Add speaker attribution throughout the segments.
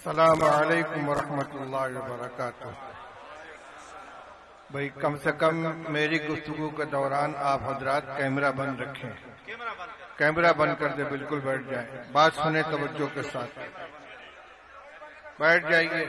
Speaker 1: السلام علیکم ورحمۃ اللہ وبرکاتہ۔ بھائی کم سے کم میری گفتگو کے دوران آپ حضرات کیمرہ بند رکھیں، کیمرہ بند کر دے، بالکل بیٹھ جائیں، بات سنیں توجہ کے ساتھ، بیٹھ جائیے۔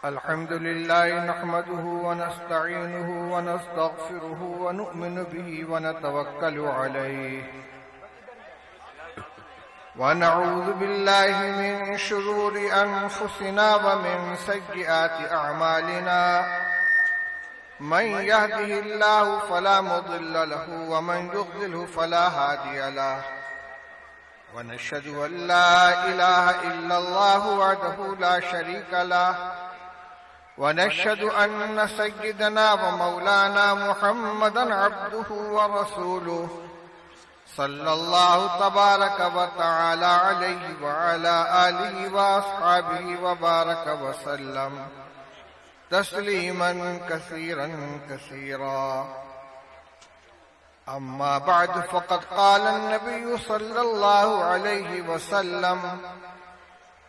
Speaker 1: الحمد لله نحمده ونستعينه ونستغفره ونؤمن به ونتوكل عليه ونعوذ بالله من شرور أنفسنا ومن سيئات أعمالنا من يهده الله فلا مضل له ومن يضلله فلا هادي له ونشهد أن لا إله إلا الله وحده لا شريك له ونشهد أن سيدنا ومولانا محمدا عبده ورسوله صلى الله تبارك وتعالى عليه وعلى آله وأصحابه وبارك وسلم تسليما كثيرا كثيرا. أما بعد فقد قال النبي صلى الله عليه وسلم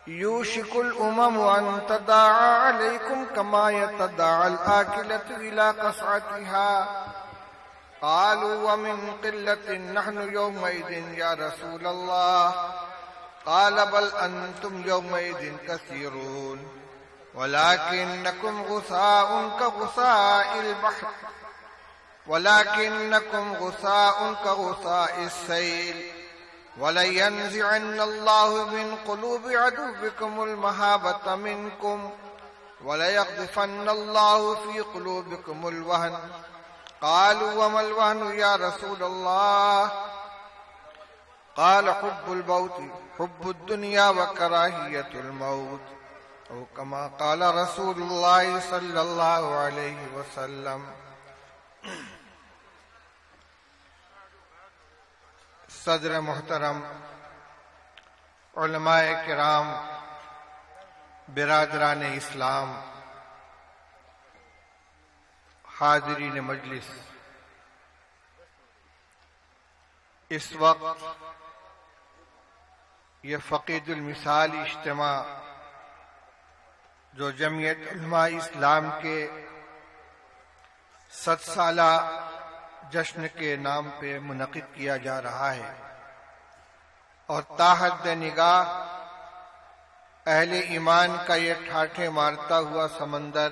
Speaker 1: يوشك الأمم أن تداعى عليكم كما يتداعى الآكلة إلى قصعتها. قالوا ومن قلة نحن يومئذ يا رسول الله؟ قال بل أنتم يومئذ كثيرون ولكنكم غثاء كغثاء البحر السيل ولينزعن الله من قلوب عدوكم المهابة منكم وليقذفن الله في قلوبكم الوهن. قالوا وما الوهن يا رسول الله؟ قال حب الدنيا وكراهية الموت، أو كما قال رسول الله صلى الله عليه وسلم. صدر محترم، علماء کرام، برادران اسلام، حاضرین مجلس، اس وقت یہ فقید المثال اجتماع جو جمعیت علماء اسلام کے 100 سالہ جشن کے نام پہ منعقد کیا جا رہا ہے، اور تاحد نگاہ اہل ایمان کا یہ ٹھاٹھے مارتا ہوا سمندر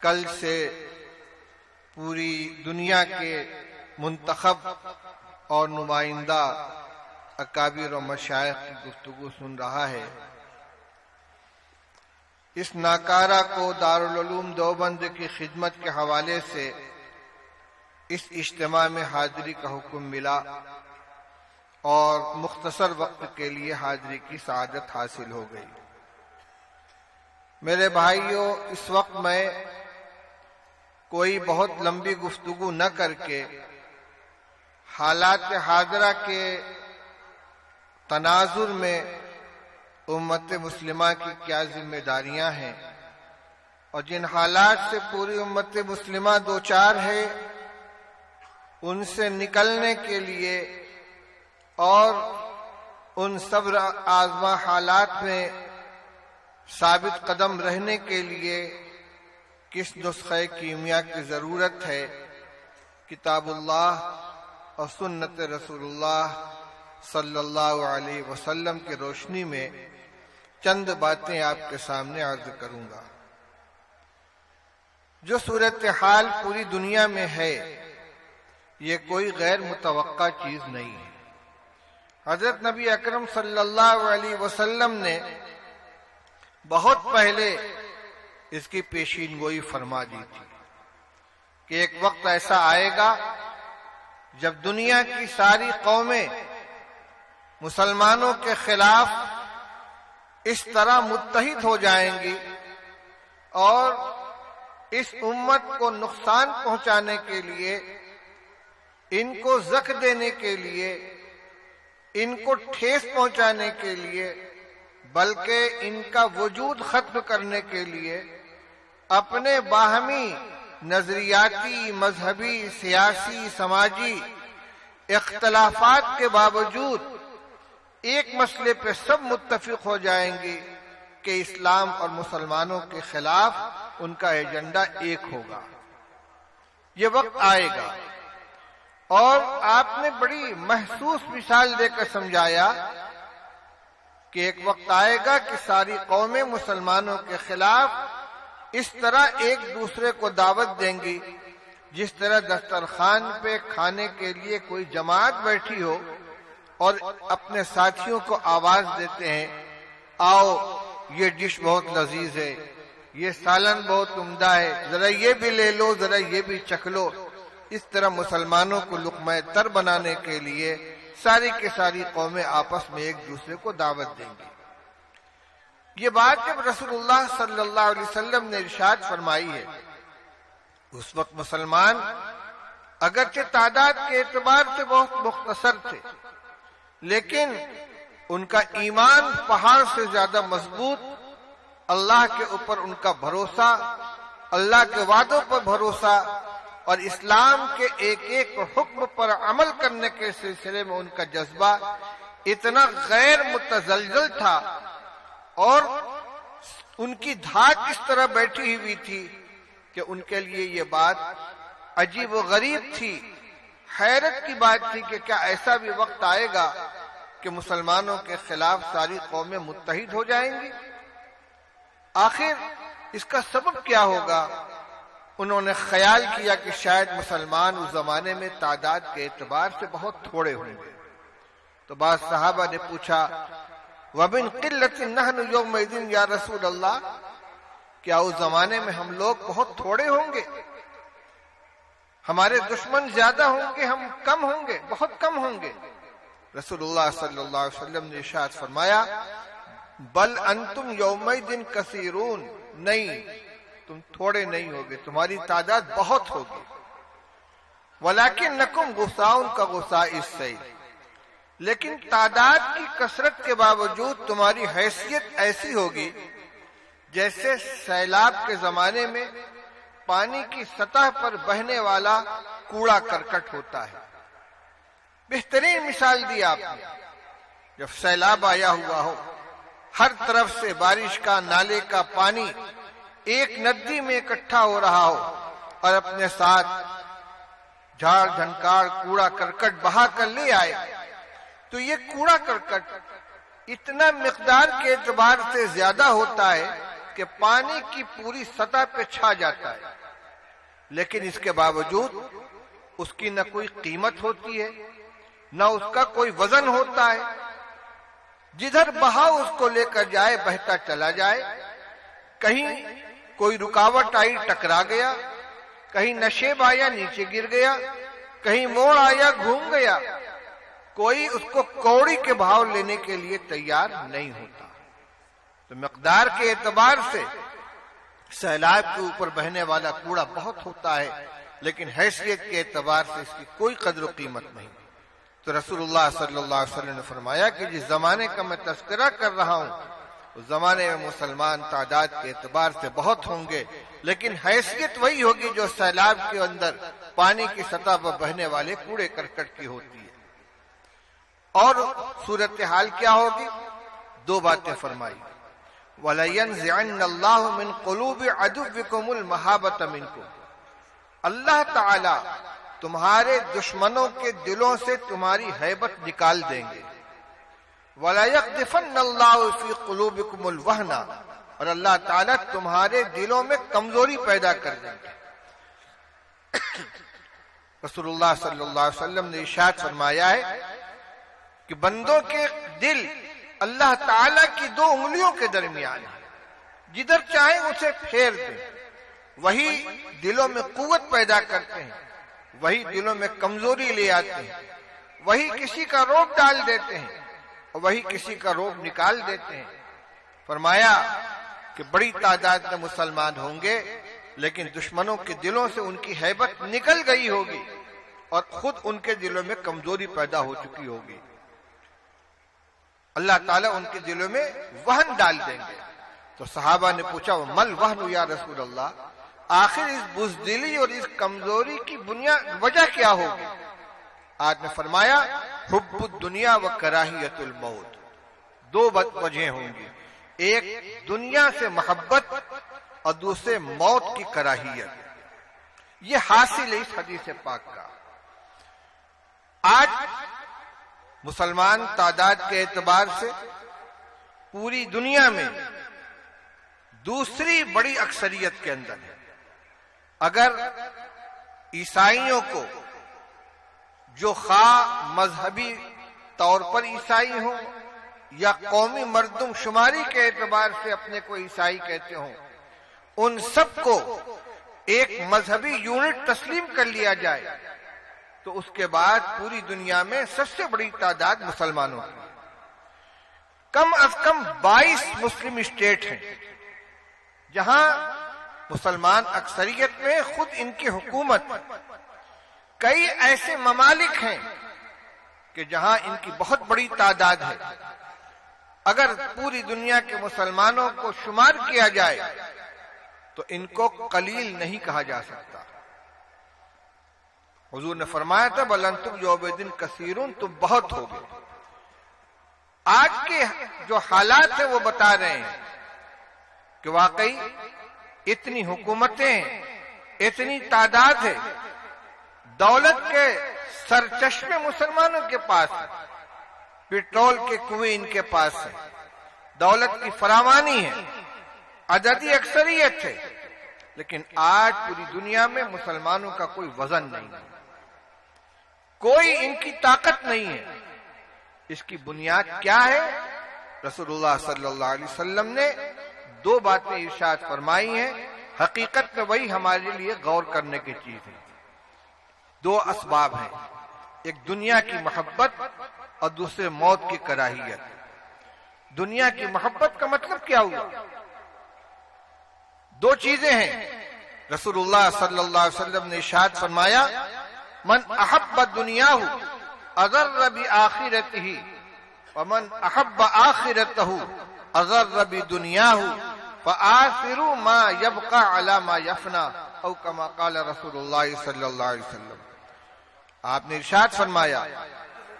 Speaker 1: کل سے پوری دنیا کے منتخب اور نمائندہ اکابر و مشائخ کی گفتگو سن رہا ہے. اس ناکارہ کو دارالعلوم دیوبند کی خدمت کے حوالے سے اس اجتماع میں حاضری کا حکم ملا اور مختصر وقت کے لیے حاضری کی سعادت حاصل ہو گئی. میرے بھائیوں، اس وقت میں کوئی بہت لمبی گفتگو نہ کر کے حالات حاضرہ کے تناظر میں امت مسلمہ کی کیا ذمہ داریاں ہیں اور جن حالات سے پوری امت مسلمہ دوچار ہے ان سے نکلنے کے لیے اور ان صبر آزما حالات میں ثابت قدم رہنے کے لیے کس نسخہ کیمیا کی ضرورت ہے، کتاب اللہ اور سنت رسول اللہ صلی اللہ علیہ وسلم کی روشنی میں چند باتیں آپ کے سامنے عرض کروں گا. جو صورتحال پوری دنیا میں ہے یہ کوئی غیر متوقع چیز نہیں ہے. حضرت نبی اکرم صلی اللہ علیہ وسلم نے بہت پہلے اس کی پیشین گوئی فرما دی تھی کہ ایک وقت ایسا آئے گا جب دنیا کی ساری قومیں مسلمانوں کے خلاف اس طرح متحد ہو جائیں گی اور اس امت کو نقصان پہنچانے کے لیے، ان کو زخ دینے کے لیے، ان کو ٹھیس پہنچانے کے لیے، بلکہ ان کا وجود ختم کرنے کے لیے اپنے باہمی نظریاتی، مذہبی، سیاسی، سماجی اختلافات کے باوجود ایک مسئلے پہ سب متفق ہو جائیں گے کہ اسلام اور مسلمانوں کے خلاف ان کا ایجنڈا ایک ہوگا۔ یہ وقت آئے گا، اور آپ نے بڑی محسوس مثال دے کر سمجھایا کہ ایک وقت آئے گا کہ ساری قومیں مسلمانوں کے خلاف اس طرح ایک دوسرے کو دعوت دیں گی جس طرح دسترخوان پہ کھانے کے لیے کوئی جماعت بیٹھی ہو اور اپنے ساتھیوں کو آواز دیتے ہیں، آؤ یہ ڈش بہت لذیذ ہے، یہ سالن بہت عمدہ ہے، ذرا یہ بھی لے لو، ذرا یہ بھی چکھ لو۔ اس طرح مسلمانوں کو لقمہ تر بنانے کے لیے ساری کی ساری قومیں آپس میں ایک دوسرے کو دعوت دیں گی۔ یہ بات جب رسول اللہ صلی اللہ علیہ وسلم نے ارشاد فرمائی ہے، اس وقت مسلمان اگرچہ تعداد کے اعتبار سے بہت مختصر تھے، لیکن ان کا ایمان پہاڑ سے زیادہ مضبوط، اللہ کے اوپر ان کا بھروسہ، اللہ کے وعدوں پر بھروسہ، اور اسلام کے ایک ایک حکم پر عمل کرنے کے سلسلے میں ان کا جذبہ اتنا غیر متزلزل تھا، اور ان کی دھاک اس طرح بیٹھی ہوئی تھی کہ ان کے لیے یہ بات عجیب و غریب تھی، حیرت کی بات تھی کہ کیا ایسا بھی وقت آئے گا کہ مسلمانوں کے خلاف ساری قومیں متحد ہو جائیں گی؟ آخر اس کا سبب کیا ہوگا؟ انہوں نے خیال کیا کہ شاید مسلمان اس زمانے میں تعداد کے اعتبار سے بہت تھوڑے ہوں گے۔ تو بعض صحابہ نے پوچھا، وَمِن قِلَّةٍ نَحْنُ يَوْمَئِذٍ یا رسول اللہ، کیا اس زمانے میں ہم لوگ بہت تھوڑے ہوں گے؟ ہمارے دشمن زیادہ ہوں گے، ہم کم ہوں گے، بہت کم ہوں گے؟ رسول اللہ صلی اللہ علیہ وسلم نے ارشاد فرمایا، بل انتم یومئذ کثیرون، نہیں، تم تھوڑے نہیں ہوگے، تمہاری تعداد بہت ہوگی۔ وَلَكِنَّكُمْ غُثَاءٌ كَغُثَاءِ السَّيْلِ، لیکن تعداد کی کثرت کے باوجود تمہاری حیثیت ایسی ہوگی جیسے سیلاب کے زمانے میں پانی کی سطح پر بہنے والا کوڑا کرکٹ ہوتا ہے۔ بہترین مثال دی آپ نے، جب سیلاب آیا ہوا ہو، ہر طرف سے بارش کا، نالے کا پانی ایک ندی میں اکٹھا ہو رہا ہو، اور اپنے ساتھ جھاڑ جھنکار کوڑا کرکٹ بہا کر لے آئے، تو یہ کوڑا کرکٹ اتنا مقدار کے اعتبار سے زیادہ ہوتا ہے کہ پانی کی پوری سطح پہ چھا جاتا ہے، لیکن اس کے باوجود اس کی نہ کوئی قیمت ہوتی ہے، نہ اس کا کوئی وزن ہوتا ہے۔ جدھر بہاؤ اس کو لے کر جائے بہتا چلا جائے، کہیں کوئی رکاوٹ آئی ٹکرا گیا، کہیں نشیب آیا نیچے گر گیا، کہیں موڑ آیا گھوم گیا، کوئی اس کو کوڑی کے بھاؤ لینے کے لیے تیار نہیں ہوتا۔ تو مقدار کے اعتبار سے سیلاب کے اوپر بہنے والا کوڑا بہت ہوتا ہے، لیکن حیثیت کے اعتبار سے اس کی کوئی قدر و قیمت نہیں۔ تو رسول اللہ صلی اللہ علیہ وسلم نے فرمایا کہ جس زمانے کا میں تذکرہ کر رہا ہوں، اس زمانے میں مسلمان تعداد کے اعتبار سے بہت ہوں گے، لیکن حیثیت وہی ہوگی جو سیلاب کے اندر پانی کی سطح پر بہنے والے کوڑے کرکٹ کی ہوتی ہے۔ اور صورتحال کیا ہوگی؟ دو باتیں فرمائی، وَلَيَنزِعَنَّ اللَّهُ مِن قُلُوبِ عَدُوِّكُمُ الْمَحَابَّةَ مِنكُمْ، اللہ تعالی تمہارے دشمنوں کے دلوں سے تمہاری ہیبت نکال دیں گے۔ وَلَيَقْذِفَنَّ اللَّهُ فِي قُلُوبِكُمُ الْوَهْنَ، اور اللہ تعالیٰ تمہارے دلوں میں کمزوری پیدا کر دیں گے۔ رسول اللہ صلی اللہ علیہ وسلم نے ارشاد فرمایا ہے کہ بندوں کے دل اللہ تعالیٰ کی دو انگلیوں کے درمیان ہے، جدھر چاہیں اسے پھیر دیں، وہی دلوں میں قوت پیدا کرتے ہیں، وہی دلوں میں کمزوری لے آتے ہیں، وہی کسی کا روب ڈال دیتے ہیں اور وہی کسی کا روب نکال دیتے ہیں۔ فرمایا کہ بڑی تعداد میں مسلمان ہوں گے، لیکن دشمنوں کے دلوں سے ان کی ہیبت نکل گئی ہوگی اور خود ان کے دلوں میں کمزوری پیدا ہو چکی ہوگی۔ اللہ تعالیٰ ان کے دلوں میں وہن ڈال دیں گے۔ تو تو صحابہ نے پوچھا مل وہن یا رسول اللہ، آخر اس بزدلی اور اس کمزوری کی وجہ کیا ہوگی؟ آپ نے فرمایا حب الدنیا و کراہیت الموت، دو وجہیں ہوں گی، ایک دنیا سے محبت اور دوسرے موت کی کراہیت۔ یہ حاصل ہے اس حدیث پاک کا۔ آج مسلمان تعداد کے اعتبار سے پوری دنیا میں دوسری بڑی اکثریت کے اندر ہے۔ اگر عیسائیوں کو، جو خواہ مذہبی طور پر عیسائی ہوں یا قومی مردم شماری کے اعتبار سے اپنے کو عیسائی کہتے ہوں، ان سب کو ایک مذہبی یونٹ تسلیم کر لیا جائے تو اس کے بعد پوری دنیا میں سب سے بڑی تعداد مسلمانوں کی۔ کم از کم 22 مسلم اسٹیٹ ہیں جہاں مسلمان اکثریت میں خود ان کی حکومت۔ کئی ایسے ممالک ہیں کہ جہاں ان کی بہت بڑی تعداد ہے۔ اگر پوری دنیا کے مسلمانوں کو شمار کیا جائے تو ان کو قلیل نہیں کہا جا سکتا۔ حضور نے فرمایا تھا بل انتم یومئذ کثیرون، تم بہت ہوگے۔ آج کے جو حالات ہیں وہ بتا رہے ہیں کہ واقعی اتنی حکومتیں، اتنی تعداد ہے، دولت کے سرچشمے مسلمانوں کے پاس ہیں، پیٹرول کے کنویں ان کے پاس ہیں، دولت کی فراوانی ہے، عددی اکثریت ہے، لیکن آج پوری دنیا میں مسلمانوں کا کوئی وزن نہیں ہے، کوئی ان کی طاقت نہیں ہے۔ اس کی بنیاد کیا ہے؟ رسول اللہ صلی اللہ علیہ وسلم نے دو باتیں ارشاد فرمائی ہیں، حقیقت میں وہی ہمارے لیے غور کرنے کی چیز ہے۔ دو اسباب ہیں، ایک دنیا کی محبت اور دوسرے موت کی کراہیت۔ دنیا کی محبت کا مطلب کیا ہوا؟ دو چیزیں ہیں۔ رسول اللہ صلی اللہ علیہ وسلم نے ارشاد فرمایا من احب دنیاہ اضر بآخرتہ ومن احب آخرتہ اضر بدنیاہ فآثروا ما يبقى على ما يفنى او كما قال رسول اللہ صلی اللہ علیہ وسلم۔ آپ نے ارشاد فرمایا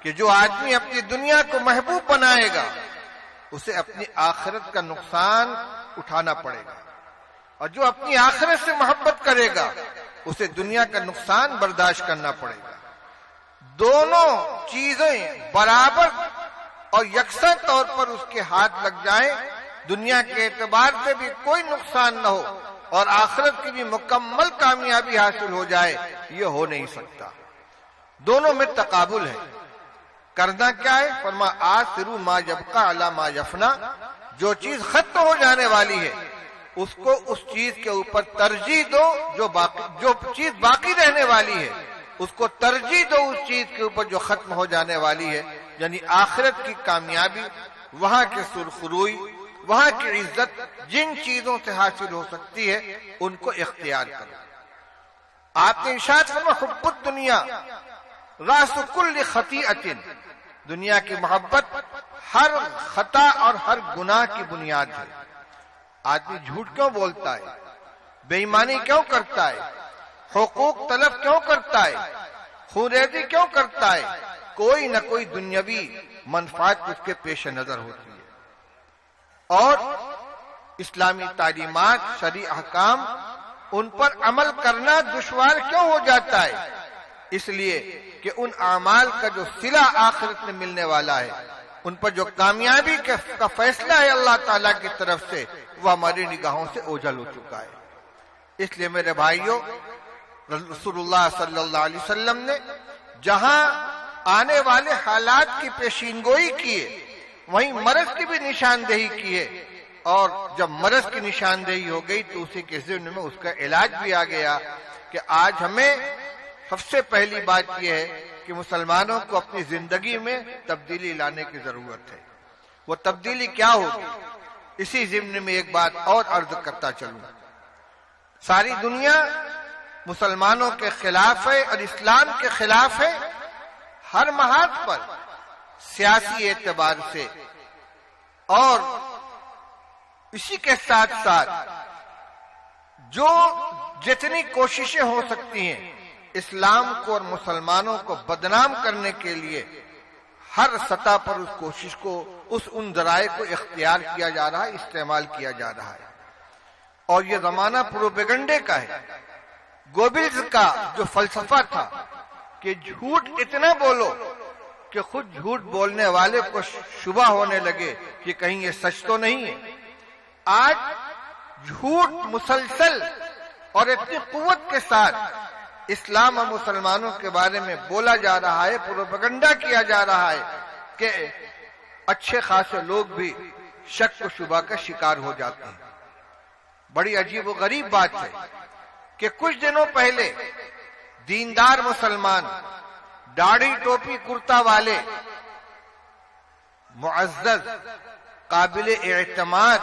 Speaker 1: کہ جو آدمی اپنی دنیا کو محبوب بنائے گا اسے اپنی آخرت کا نقصان اٹھانا پڑے گا، اور جو اپنی آخرت سے محبت کرے گا اسے دنیا کا نقصان برداشت کرنا پڑے گا۔ دونوں چیزیں برابر اور یکساں طور پر اس کے ہاتھ لگ جائیں، دنیا کے اعتبار سے بھی کوئی نقصان نہ ہو اور آخرت کی بھی مکمل کامیابی حاصل ہو جائے، یہ ہو نہیں سکتا۔ دونوں میں تقابل ہے۔ کرنا کیا ہے؟ فرما آثروا ما یبقى علی ما یفنى، جو چیز ختم ہو جانے والی ہے اس کو اس چیز کے اوپر ترجیح دو، جو چیز باقی رہنے والی ہے اس کو ترجیح دو اس چیز کے اوپر جو ختم ہو جانے والی ہے، یعنی آخرت کی کامیابی، وہاں کی سرخروئی، وہاں کی عزت جن چیزوں سے حاصل ہو سکتی ہے ان کو اختیار کرو۔ آپ نے ارشاد فرمایا حب الدنیا راس کل خطیئۃ، دنیا کی محبت ہر خطا اور ہر گناہ کی بنیاد ہے۔ آدمی جھوٹ کیوں بولتا ہے؟ بے ایمانی کیوں کرتا ہے؟ حقوق طلب کیوں کرتا ہے؟ خونریزی کیوں کرتا ہے؟ کوئی نہ کوئی دنیاوی منفعت اس کے پیش نظر ہوتی ہے۔ اور اسلامی تعلیمات، شرعی احکام، ان پر عمل کرنا دشوار کیوں ہو جاتا ہے؟ اس لیے کہ ان اعمال کا جو صلہ آخرت میں ملنے والا ہے، ان پر جو کامیابی کا فیصلہ ہے اللہ تعالیٰ کی طرف سے، وہ ہماری نگاہوں سے اوجھل ہو چکا ہے۔ اس لیے میرے بھائیوں، رسول اللہ صلی اللہ علیہ وسلم نے جہاں آنے والے حالات کی پیشین گوئی کی ہے، وہیں مرض کی بھی نشاندہی کی ہے، اور جب مرض کی نشاندہی ہو گئی تو اسی کے ضمن میں اس کا علاج بھی آ گیا کہ آج ہمیں سب سے پہلی بات یہ ہے کہ مسلمانوں کو اپنی زندگی میں تبدیلی لانے کی ضرورت ہے۔ وہ تبدیلی کیا ہوگی؟ اسی ضمن میں ایک بات اور عرض کرتا چلوں، ساری دنیا مسلمانوں کے خلاف ہے اور اسلام کے خلاف ہے، ہر محاذ پر، سیاسی اعتبار سے اور اسی کے ساتھ ساتھ جو جتنی کوششیں ہو سکتی ہیں اسلام کو اور مسلمانوں کو بدنام کرنے کے لیے ہر سطح پر اس کوشش کو ان ذرائع کو اختیار کیا جا رہا ہے، استعمال کیا جا رہا ہے۔ اور یہ زمانہ پروپیگنڈے کا ہے۔ گوبلز کا جو فلسفہ تھا کہ جھوٹ اتنا بولو کہ خود جھوٹ بولنے والے کو شبہ ہونے لگے کہ کہیں یہ سچ تو نہیں ہے، آج جھوٹ مسلسل اور اتنی قوت کے ساتھ اسلام اور مسلمانوں کے بارے میں بولا جا رہا ہے، پروپیگنڈا کیا جا رہا ہے کہ اچھے خاصے لوگ بھی شک و شبہ کا شکار ہو جاتے ہیں۔ بڑی عجیب و غریب بات ہے کہ کچھ دنوں پہلے دیندار مسلمان داڑھی ٹوپی کرتا والے معزز قابل اعتماد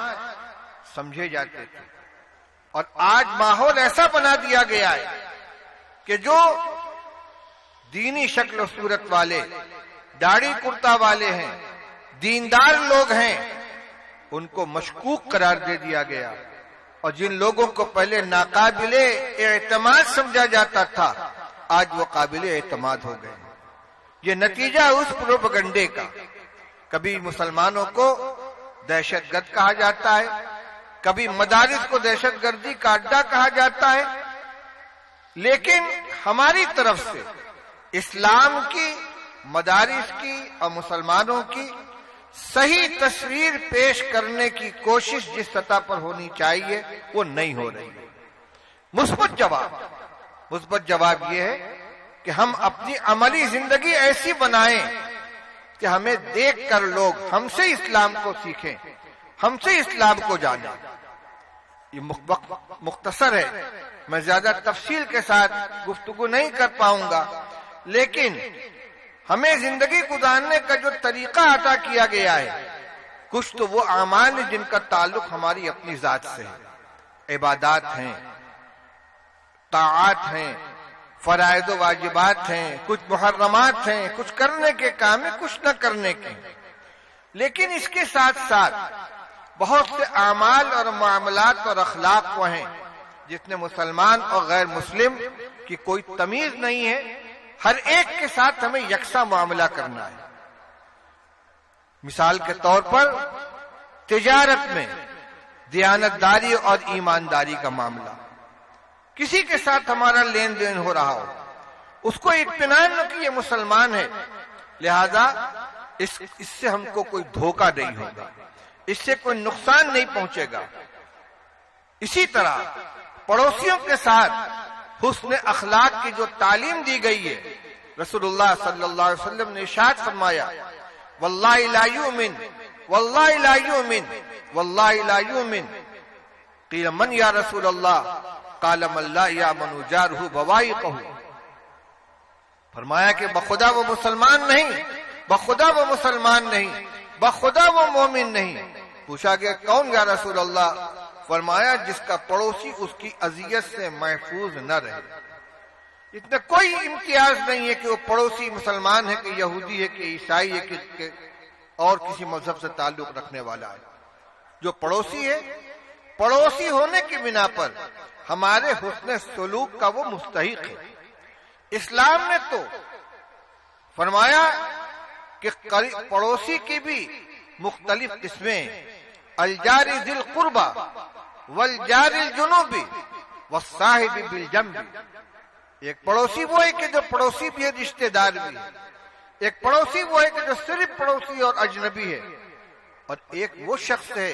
Speaker 1: سمجھے جاتے تھے، اور آج ماحول ایسا بنا دیا گیا ہے کہ جو دینی شکل و صورت والے داڑھی کرتا والے ہیں، دیندار لوگ ہیں، ان کو مشکوک قرار دے دیا گیا، اور جن لوگوں کو پہلے ناقابل اعتماد سمجھا جاتا تھا آج وہ قابل اعتماد ہو گئے۔ یہ نتیجہ اس پروپیگنڈے کا۔ کبھی مسلمانوں کو دہشت گرد کہا جاتا ہے، کبھی مدارس کو دہشت گردی کا اڈا کہا جاتا ہے، لیکن ہماری طرف سے اسلام کی، مدارس کی اور مسلمانوں کی صحیح تصویر پیش کرنے کی کوشش جس سطح پر ہونی چاہیے وہ نہیں ہو رہی ہے۔ مثبت جواب یہ ہے کہ ہم اپنی عملی زندگی ایسی بنائیں کہ ہمیں دیکھ کر لوگ ہم سے اسلام کو سیکھیں، ہم سے اسلام کو جانیں۔ یہ مختصر ہے، میں زیادہ تفصیل کے ساتھ گفتگو نہیں کر پاؤں گا، لیکن ہمیں زندگی گزارنے کا جو طریقہ عطا کیا گیا ہے، کچھ تو وہ اعمال ہیں جن کا تعلق ہماری اپنی ذات سے ہے، عبادات ہیں، طاعات ہیں، فرائض و واجبات ہیں، کچھ محرمات ہیں، کچھ کرنے کے کام ہیں، کچھ نہ کرنے کے، لیکن اس کے ساتھ ساتھ بہت سے اعمال اور معاملات اور اخلاق وہ ہیں جس میں مسلمان اور غیر مسلم کی کوئی تمیز نہیں ہے، ہر ایک کے ساتھ ہمیں یکساں معاملہ کرنا ہے۔ مثال کے طور پر تجارت میں دیانتداری اور ایمانداری کا معاملہ، کسی کے ساتھ ہمارا لین دین ہو رہا ہو، اس کو اطمینان نہ کہ یہ مسلمان ہے، لہذا اس سے ہم کو کوئی دھوکہ نہیں ہوگا، اس سے کوئی نقصان نہیں پہنچے گا۔ اسی طرح پڑوسیوں کے ساتھ حسن اخلاق کی جو تعلیم دی گئی ہے، رسول اللہ صلی اللہ علیہ وسلم نے ارشاد فرمایا، واللہ لا یؤمن واللہ لا یؤمن واللہ لا یؤمن، قیل من یا رسول اللہ، قال من لا یامن جارہ بوائقہ، فرمایا کہ بخدا وہ مسلمان نہیں، بخدا وہ مسلمان نہیں، بخدا وہ مومن نہیں۔ پوچھا کہ کون یا رسول اللہ؟ فرمایا جس کا پڑوسی اس کی اذیت سے محفوظ نہ رہے۔ اتنا کوئی امتیاز نہیں ہے کہ وہ پڑوسی مسلمان ہے کہ یہودی ہے کہ عیسائی ہے کہ اور کسی مذہب سے تعلق رکھنے والا ہے، جو پڑوسی ہے، پڑوسی ہونے کی بنا پر ہمارے حسن سلوک کا وہ مستحق ہے۔ اسلام نے تو فرمایا کہ پڑوسی کی بھی مختلف قسمیں، الجار ذی القربى والجار الجنوبی والصاحب بالجنب۔ ایک پڑوسی وہ ہے کہ جو پڑوسی بھی ہے، رشتہ دار بھی ہے، ایک پڑوسی وہ ہے کہ جو صرف پڑوسی اور اجنبی ہے، اور ایک وہ شخص ہے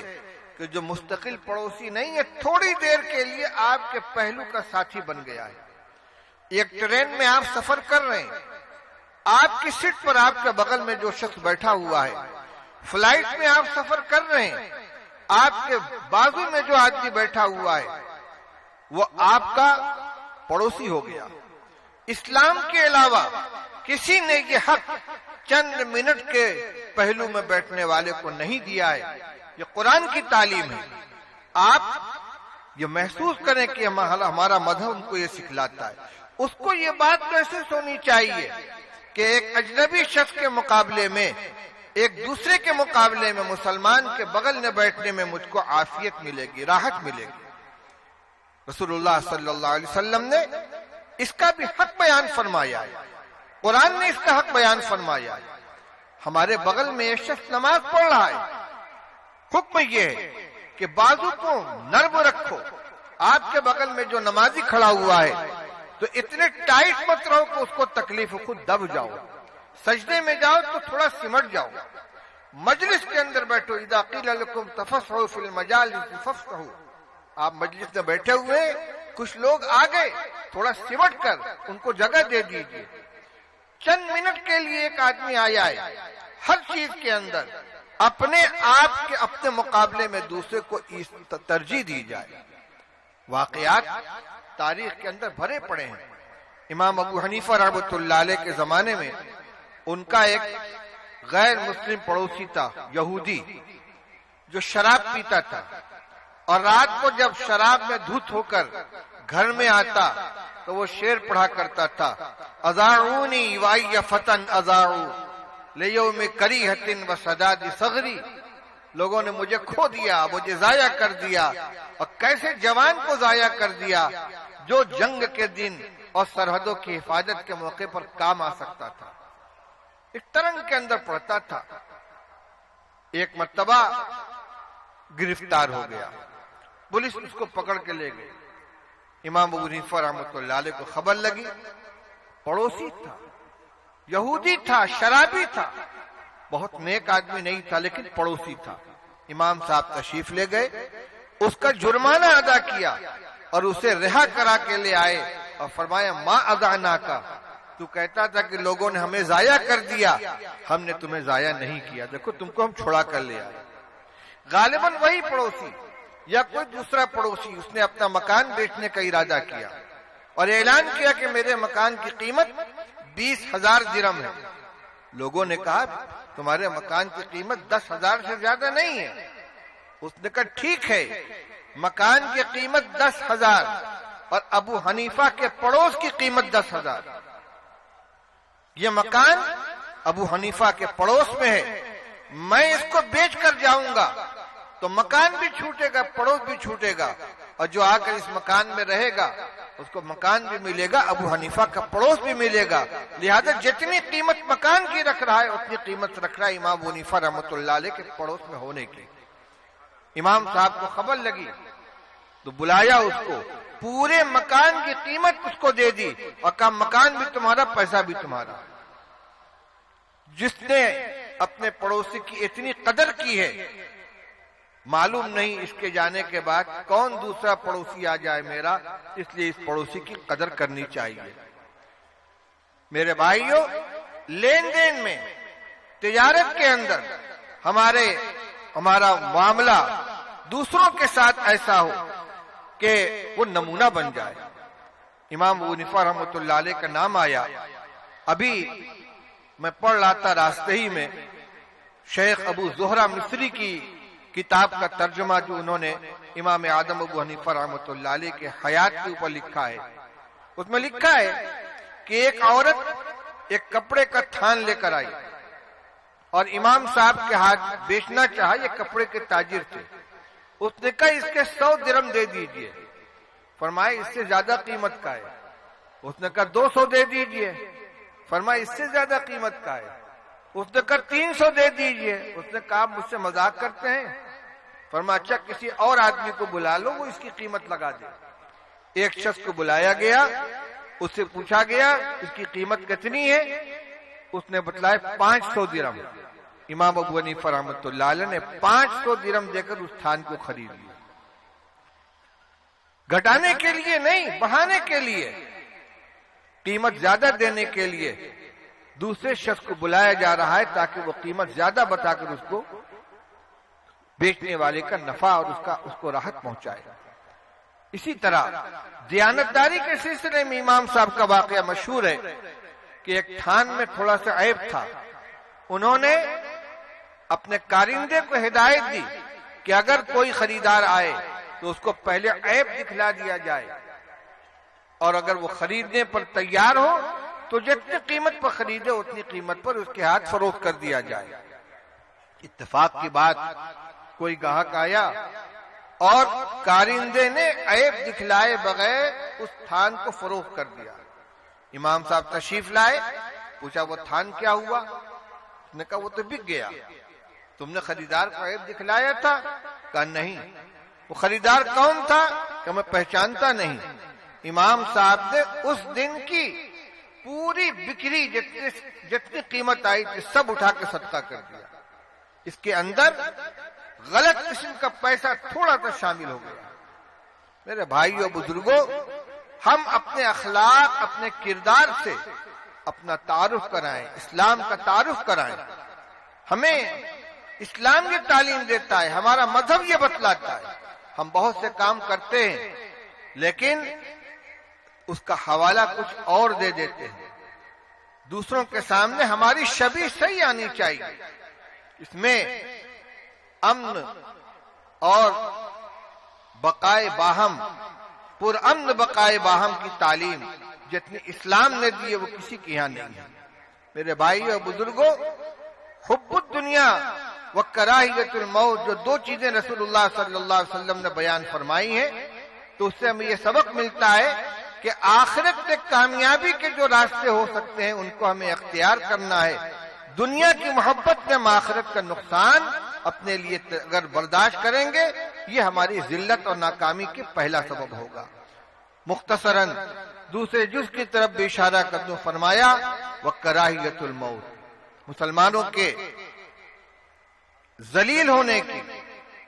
Speaker 1: کہ جو مستقل پڑوسی نہیں ہے، تھوڑی دیر کے لیے آپ کے پہلو کا ساتھی بن گیا ہے۔ ایک ٹرین میں آپ سفر کر رہے ہیں، آپ کی سیٹ پر آپ کے بغل میں جو شخص بیٹھا ہوا ہے، فلائٹ میں آپ سفر کر رہے ہیں، آپ کے بازو میں جو آدمی بیٹھا ہوا ہے وہ آپ کا پڑوسی ہو گیا۔ اسلام کے علاوہ کسی نے یہ حق چند منٹ کے پہلو میں بیٹھنے والے کو نہیں دیا ہے، یہ قرآن کی تعلیم ہے۔ آپ یہ محسوس کریں کہ ہمارا مذہب ان کو یہ سکھلاتا ہے، اس کو یہ بات محسوس ہونی چاہیے کہ ایک اجنبی شخص کے مقابلے میں ایک دوسرے کے مقابلے میں مسلمان کے بغل میں بیٹھنے میں مجھ کو عافیت ملے گی، راحت ملے گی۔ رسول اللہ صلی اللہ علیہ وسلم نے اس کا بھی حق بیان فرمایا ہے، قرآن نے اس کا حق بیان فرمایا ہے۔ ہمارے بغل میں ایک شخص نماز پڑھ رہا ہے، حکم یہ ہے کہ بازو کو نرم رکھو۔ آپ کے بغل میں جو نمازی کھڑا ہوا ہے تو اتنے ٹائٹ مت رہو کہ اس کو تکلیف ہو، خود دب جاؤ۔ سجدے میں جاؤ تو تھوڑا سمٹ جاؤ۔ مجلس کے اندر بیٹھو، اذا قیل لکم تفصحوا فی المجالس فافصحوا۔ آپ مجلس میں بیٹھے ہوئے، کچھ لوگ آ گئے، تھوڑا سمٹ کر ان کو جگہ دے دیجیے۔ چند منٹ کے لیے ایک آدمی آیا ہے، ہر چیز کے اندر اپنے آپ کے اپنے مقابلے میں دوسرے کو ترجیح دی جائے۔ واقعات تاریخ کے اندر بھرے پڑے ہیں۔ امام ابو حنیفہ رحمۃ اللہ علیہ کے زمانے میں ان کا ایک غیر مسلم پڑوسی تھا، یہودی، جو شراب پیتا تھا، اور رات کو جب شراب میں دھت ہو کر گھر میں آتا تو وہ شعر پڑھا کرتا تھا، اذاعونی وای فتن اذاعو لیوم کریہۃ وسداد صغری۔ لوگوں نے مجھے کھو دیا، مجھے ضائع کر دیا، اور کیسے جوان کو ضائع کر دیا جو جنگ کے دن اور سرحدوں کی حفاظت کے موقع پر کام آ سکتا تھا۔ ایک ترنگ کے اندر پڑتا تھا، ایک مرتبہ گرفتار ہو گیا، پولیس اس کو پکڑ کے لے گئی۔ امام ابو حنیفہ رحمۃ اللہ علیہ کو خبر لگی، پڑوسی تھا، یہودی تھا، شرابی تھا، بہت نیک آدمی نہیں تھا لیکن پڑوسی تھا۔ امام صاحب تشریف لے گئے، اس کا جرمانہ ادا کیا اور اسے رہا کرا کے لے آئے اور فرمایا ما اذعناکا، تو کہتا تھا کہ لوگوں نے ہمیں ضائع کر دیا، ہم نے تمہیں ضائع نہیں کیا، دیکھو تم کو ہم چھڑا کر لے آئے۔ غالباً وہی پڑوسی یا کوئی دوسرا پڑوسی، اس نے اپنا مکان بیچنے کا ارادہ کیا اور اعلان کیا کہ میرے مکان کی قیمت 20,000 درہم ہے۔ لوگوں نے کہا تمہارے مکان کی قیمت 10,000 سے زیادہ نہیں ہے۔ اس نے کہا ٹھیک ہے، مکان کی قیمت 10,000 اور ابو حنیفہ کے پڑوس کی قیمت 10,000۔ یہ مکان ابو حنیفہ کے پڑوس میں ہے، میں اس کو بیچ کر جاؤں گا تو مکان بھی چھوٹے گا، پڑوس بھی چھوٹے گا، اور جو آ کر اس مکان میں رہے گا اس کو مکان بھی ملے گا، ابو حنیفہ کا پڑوس بھی ملے گا، لہذا جتنی قیمت مکان کی رکھ رہا ہے اتنی قیمت رکھ رہا ہے امام ابو حنیفہ رحمۃ اللہ علیہ کے پڑوس میں ہونے کی۔ امام صاحب کو خبر لگی تو بلایا اس کو، پورے مکان کی قیمت اس کو دے دی اور کہا مکان بھی تمہارا، پیسہ بھی تمہارا۔ جس نے اپنے پڑوسی کی اتنی قدر کی ہے، معلوم نہیں اس کے جانے کے بعد کون دوسرا پڑوسی آ جائے میرا، اس لیے اس پڑوسی کی قدر کرنی چاہیے۔ میرے بھائیوں، لین دین میں، تجارت کے اندر ہمارا معاملہ دوسروں کے ساتھ ایسا ہو کہ وہ نمونہ بن جائے۔ امام ابو حنیفہ رحمۃ اللہ علیہ کا نام آیا۔ ابھی میں پڑھ رہا تھا راستے ہی میں شیخ ابو زہرہ مصری کی کتاب کا ترجمہ جو انہوں نے امام اعظم ابو حنیفہ رحمۃ اللہ علیہ کے حیات کے اوپر لکھا ہے، اس میں لکھا ہے کہ ایک عورت ایک کپڑے کا تھان لے کر آئی اور امام صاحب کے ہاتھ بیچنا چاہا، یہ کپڑے کے تاجر تھے۔ اس نے کہا اس کے 100 درہم دے دیجئے۔ فرمایا اس سے زیادہ قیمت کا ہے۔ اس نے کہا 200 دے دیجئے۔ فرمایا اس سے زیادہ قیمت کا ہے۔ اس نے کہا 300 دے دیجئے۔ اس نے کہا مجھ سے مذاق کرتے ہیں؟ فرمایا اچھا کسی اور آدمی کو بلا لو، وہ اس کی قیمت لگا دے۔ ایک شخص کو بلایا گیا، اس سے پوچھا گیا اس کی قیمت کتنی ہے؟ اس نے بتلایا 500 درہم۔ امام ابو حنیفہ رحمۃ اللہ علیہ نے 500 درہم دے کر اس تھان کو خرید لیا۔ گھٹانے کے لیے نہیں، بڑھانے کے لیے، قیمت زیادہ دینے کے لیے دوسرے شخص کو بلایا جا رہا ہے تاکہ وہ قیمت زیادہ بتا کر اس کو بیچنے والے کا نفع اور اس کو راحت پہنچائے۔ اسی طرح دیانتداری کے سلسلے میں امام صاحب کا واقعہ مشہور ہے کہ ایک تھان میں تھوڑا سا عیب تھا۔ انہوں نے اپنے کارندے کو ہدایت دی کہ اگر کوئی خریدار آئے تو اس کو پہلے عیب دکھلا دیا جائے، اور اگر وہ خریدنے پر تیار ہو تو جتنی قیمت پر خریدے اتنی قیمت پر اس کے ہاتھ فروخت کر دیا جائے۔ اتفاق کی بات، کوئی گاہک آیا اور کارندے نے عیب دکھلائے بغیر اس تھان کو فروخت کر دیا۔ امام صاحب تشریف لائے، پوچھا وہ تھان کیا ہوا؟ نے کہا وہ تو بک گیا، تم نے خریدار کو عیب دکھلایا تھا؟ کہا نہیں۔ وہ خریدار کون تھا؟ کہ میں پہچانتا نہیں۔ امام صاحب نے اس دن کی پوری بکری جتنی قیمت آئی تھی سب اٹھا کے صدقہ کر دیا۔ اس کے اندر غلط قسم کا پیسہ تھوڑا سا شامل ہو گیا۔ میرے بھائیو بزرگوں، ہم اپنے اخلاق، اپنے کردار سے اپنا تعارف کرائیں، اسلام کا تعارف کرائیں۔ ہمیں اسلام یہ تعلیم دیتا ہے، ہمارا مذہب یہ بتلاتا ہے۔ ہم بہت سے کام کرتے ہیں لیکن اس کا حوالہ کچھ اور دے دیتے ہیں۔ دوسروں کے سامنے ہماری شبیہ صحیح آنی چاہیے۔ اس میں امن اور بقائے باہم، پرامن بقائے باہم کی تعلیم جتنی اسلام نے دی ہے وہ کسی کے یہاں نہیں ہے۔ میرے بھائیو اور بزرگوں، حب الدنیا و کراہیت الموت، جو دو چیزیں رسول اللہ صلی اللہ علیہ وسلم نے بیان فرمائی ہیں، تو اس سے ہمیں یہ سبق ملتا ہے کہ آخرت میں کامیابی کے جو راستے ہو سکتے ہیں ان کو ہمیں اختیار کرنا ہے۔ دنیا کی محبت میں ہم آخرت کا نقصان اپنے لیے اگر برداشت کریں گے، یہ ہماری ذلت اور ناکامی کے پہلا سبب ہوگا۔ مختصراً دوسرے جز کی طرف بھی اشارہ کر دوں، فرمایا وَكَرَاهِيَةُ الْمَوْتِ، مسلمانوں کے ذلیل ہونے کی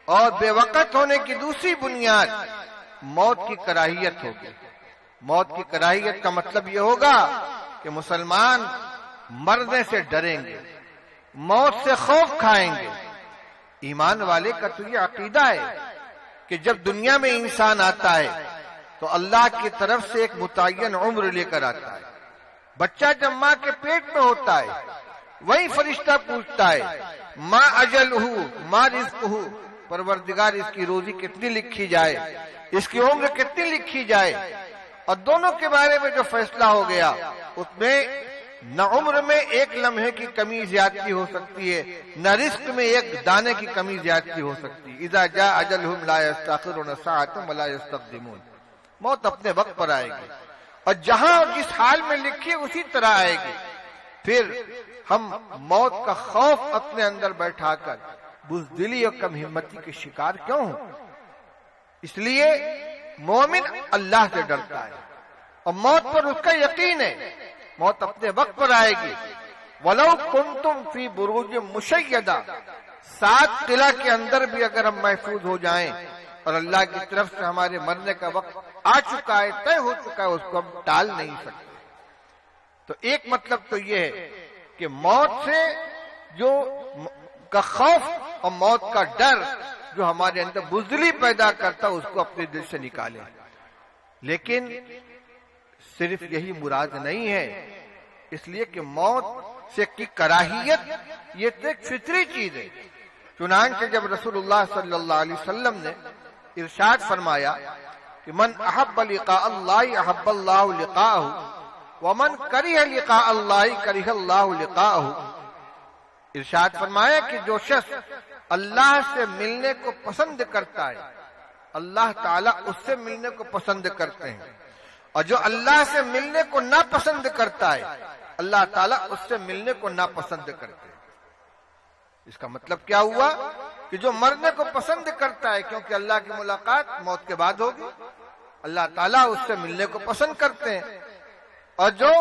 Speaker 1: اور بے وقت ہونے کی دوسری بنیاد موت کی کراہیت ہوگی۔ موت کی کراہیت کا مطلب یہ ہوگا کہ مسلمان مرنے سے ڈریں گے، موت سے خوف کھائیں گے۔ ایمان والے کا تو یہ عقیدہ ہے کہ جب دنیا میں انسان آتا ہے تو اللہ کی طرف سے ایک متعین عمر لے کر آتا ہے۔ بچہ جب ماں کے پیٹ میں ہوتا ہے وہی فرشتہ پوچھتا ہے ما اجلہ ما رزقہ، پروردگار اس کی روزی کتنی لکھی جائے، اس کی عمر کتنی لکھی جائے۔ اور دونوں کے بارے میں جو فیصلہ ہو گیا اس میں نہ عمر میں ایک لمحے کی کمی زیادتی ہو سکتی ہے، نہ رزق میں ایک دانے کی کمی زیادتی ہو سکتی ہے۔ اذا جاء اجلہم لا یستأخرون ساعۃ ولا یستقدمون، موت اپنے وقت پر آئے گی اور جہاں اور جس حال میں لکھی اسی طرح آئے گی۔ پھر ہم موت کا خوف اپنے اندر بیٹھا کر بزدلی اور کم ہمتی کے شکار کیوں ہوں؟ اس لیے مومن اللہ سے ڈرتا ہے اور موت پر اس کا یقین ہے، موت اپنے وقت پر آئے گی۔ وَلَوْ كُنْتُمْ فِي بُرُوجٍ مُشَيَّدَةٍ، 7 قلعہ کے اندر بھی اگر ہم محفوظ ہو جائیں اور اللہ کی طرف سے ہمارے مرنے کا وقت آ چکا ہے، طے ہو چکا ہے، اس کو ہم ٹال نہیں سکتے۔ تو ایک مطلب تو یہ ہے کہ موت سے جو کا خوف اور موت کا ڈر جو ہمارے اندر بزدلی پیدا کرتا اس کو اپنے دل سے نکالیں۔ لیکن صرف یہی مراد نہیں ہے، اس لیے کہ موت سے کی کراہیت یہ تو ایک فطری چیز ہے۔ چنانچہ جب رسول اللہ صلی اللہ علیہ وسلم نے ارشاد فرمایا کہ من احب لقاء اللہ احب اللہ لقاءہ ومن کرہ لقاء اللہ کرہ اللہ لقاءہ، ارشاد فرمایا کہ جو شخص اللہ سے ملنے کو پسند کرتا ہے اللہ تعالیٰ اس سے ملنے کو پسند کرتے ہیں، اور جو اللہ سے ملنے کو ناپسند کرتا ہے اللہ تعالیٰ اس سے ملنے کو ناپسند کرتے ہیں۔ اس کا مطلب کیا ہوا کہ جو مرنے کو پسند کرتا ہے کیونکہ اللہ کی ملاقات موت کے بعد ہوگی، اللہ تعالیٰ اس سے ملنے کو پسند کرتے ہیں، اور جو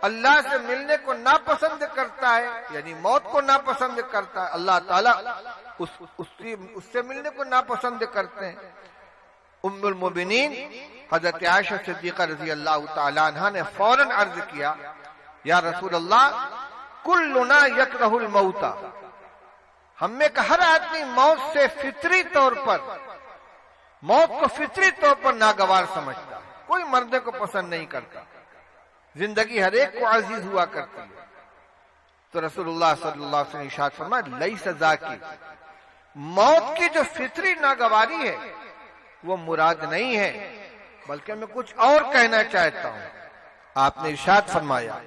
Speaker 1: اللہ سے ملنے کو ناپسند کرتا ہے یعنی موت کو ناپسند کرتا ہے اللہ تعالیٰ اس سے ملنے کو ناپسند کرتے ہیں۔ ام المؤمنین حضرت عائشہ صدیقہ رضی اللہ تعالی عنہا نے فوراً عرض کیا یا رسول اللہ کلنا یکرہ الموت، ہم میں کہ ہر آدمی موت سے فطری طور پر موت کو فطری طور پر ناگوار سمجھتا، کوئی مرنے کو پسند نہیں کرتا، زندگی ہر ایک کو عزیز ہوا کرتی ہے۔ تو رسول اللہ صلی اللہ علیہ وسلم ارشاد فرمایا لیس ذاکی، موت کی جو فطری ناگواری ہے وہ مراد نہیں ہے بلکہ میں کچھ اور کہنا چاہتا ہوں۔ آپ نے ارشاد فرمایا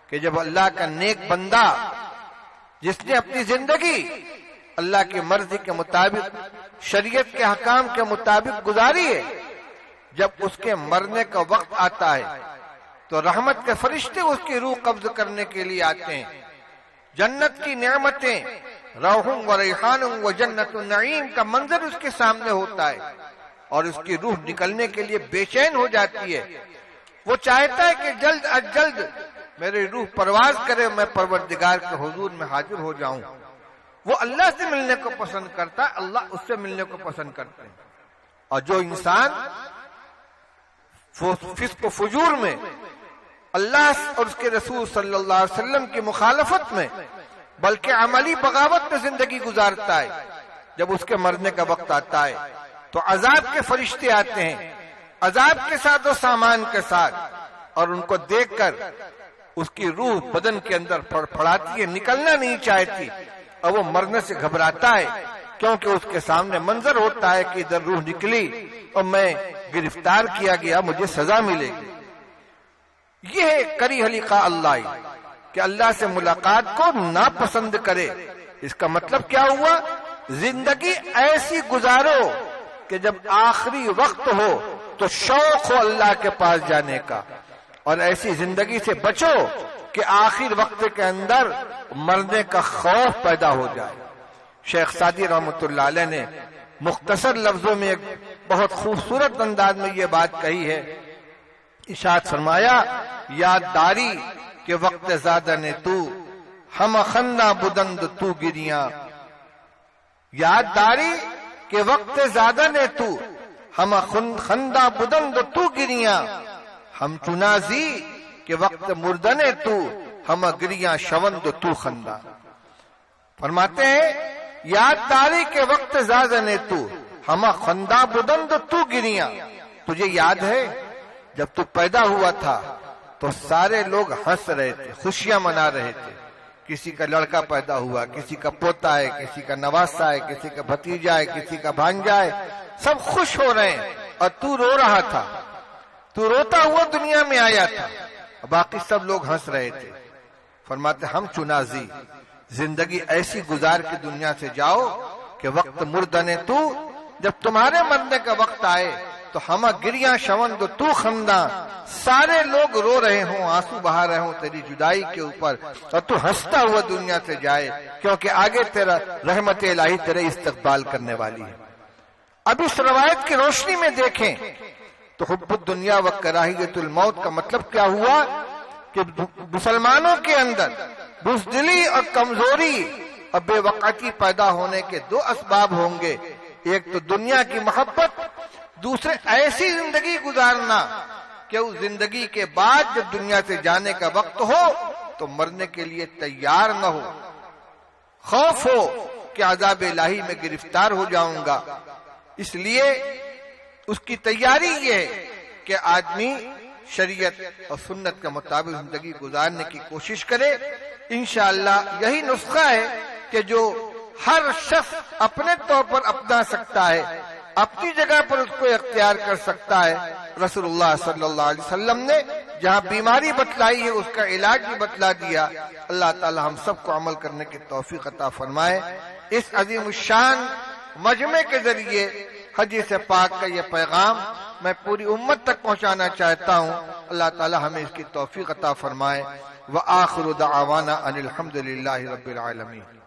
Speaker 1: کہ جب اللہ کا نیک بندہ جس نے اپنی زندگی اللہ کی مرضی کے مطابق، شریعت کے حکام کے مطابق گزاری ہے۔ جب اس کے مرنے کا وقت آتا ہے تو رحمت کے فرشتے اس کی روح قبض کرنے کے لیے آتے ہیں۔ جنت کی نعمتیں، روح و ریحان و جنت النعیم کا منظر اس کے سامنے ہوتا ہے اور اس کی روح نکلنے کے لیے بے چین ہو جاتی ہے۔ وہ چاہتا ہے کہ جلد از جلد میری روح پرواز کرے، میں پروردگار کے حضور میں حاضر ہو جاؤں۔ وہ اللہ سے ملنے کو پسند کرتا ہے، اللہ اس سے ملنے کو پسند کرتے ہیں۔ اور جو انسان فسق و فجور میں، اللہ اور اس کے رسول صلی اللہ علیہ وسلم کی مخالفت میں، بلکہ عملی بغاوت میں زندگی گزارتا ہے، جب اس کے مرنے کا وقت آتا ہے تو عذاب کے فرشتے آتے ہیں، عذاب کے ساتھ و سامان کے ساتھ، اور ان کو دیکھ کر اس کی روح بدن کے اندر پھڑپھڑاتی ہے، نکلنا نہیں چاہتی، اور وہ مرنے سے گھبراتا ہے، کیونکہ اس کے سامنے منظر ہوتا ہے کہ ادھر روح نکلی اور میں گرفتار کیا گیا، مجھے سزا ملے گی۔ یہ ہے کری لقاء اللہ، کہ اللہ سے ملاقات کو ناپسند کرے۔ اس کا مطلب کیا ہوا؟ زندگی ایسی گزارو کہ جب آخری وقت ہو تو شوق ہو اللہ کے پاس جانے کا، اور ایسی زندگی سے بچو کہ آخر وقت کے اندر مرنے کا خوف پیدا ہو جائے۔ شیخ سعدی رحمۃ اللہ علیہ نے مختصر لفظوں میں ایک بہت خوبصورت انداز میں یہ بات کہی ہے، ارشاد فرمایا، یاد داری کہ وقت زادہ نے تو ہم خندہ بدند تو گریاں، یاد داری کہ وقت زادہ نے تو ہم خندہ بدند تو گریاں، ہم چنازی کہ وقت مردنے تو ہم گریاں شوند تو خندہ۔ فرماتے ہیں یاد داری کے وقت زادہ نے تو ہم خندہ بدند تو گریاں۔ تجھے یاد ہے جب تو پیدا ہوا تھا تو سارے لوگ ہنس رہے تھے، خوشیاں منا رہے تھے، کسی کا لڑکا پیدا ہوا، کسی کا پوتا ہے، کسی کا نواسا ہے، کسی کا بھتیجا ہے، کسی کا بھانجا ہے، سب خوش ہو رہے ہیں، اور تو رو رہا تھا، تو روتا ہوا دنیا میں آیا تھا، باقی سب لوگ ہنس رہے تھے۔ فرماتے ہم چنازی، زندگی ایسی گزار کے دنیا سے جاؤ کہ وقت مردنے تو، جب تمہارے مرنے کا وقت آئے تو ہم گریاں شوند تو خندہ، سارے لوگ رو رہے ہوں، آنسو بہا رہے ہوں تیری جدائی کے اوپر، اور تو ہنستا ہوا دنیا سے جائے، کیونکہ آگے تیرا رحمت الہی تیرے استقبال کرنے والی ہے۔ اب اس روایت کی روشنی میں دیکھیں تو حب الدنیا و کراہیت الموت کا مطلب کیا ہوا کہ مسلمانوں کے اندر بزدلی اور کمزوری اور بے وقتی پیدا ہونے کے دو اسباب ہوں گے، ایک تو دنیا کی محبت، دوسرے ایسی زندگی گزارنا کہ اس زندگی کے بعد جب دنیا سے جانے کا وقت ہو تو مرنے کے لیے تیار نہ ہو، خوف ہو کہ عذاب الہی میں گرفتار ہو جاؤں گا۔ اس لیے اس کی تیاری یہ ہے کہ آدمی شریعت اور سنت کے مطابق زندگی گزارنے کی کوشش کرے۔ انشاءاللہ یہی نسخہ ہے کہ جو ہر شخص اپنے طور پر اپنا سکتا ہے، اپنی جگہ پر اس کو اختیار کر سکتا ہے۔ رسول اللہ صلی اللہ علیہ وسلم نے جہاں بیماری بتلائی ہے اس کا علاج بھی بتلا دیا۔ اللہ تعالی ہم سب کو عمل کرنے کی توفیق عطا فرمائے۔ اس عظیم الشان مجمع کے ذریعے حدیث پاک کا یہ پیغام میں پوری امت تک پہنچانا چاہتا ہوں۔ اللہ تعالی ہمیں اس کی توفیق عطا فرمائے۔ وآخر دعوانا ان الحمد للہ رب العالمین۔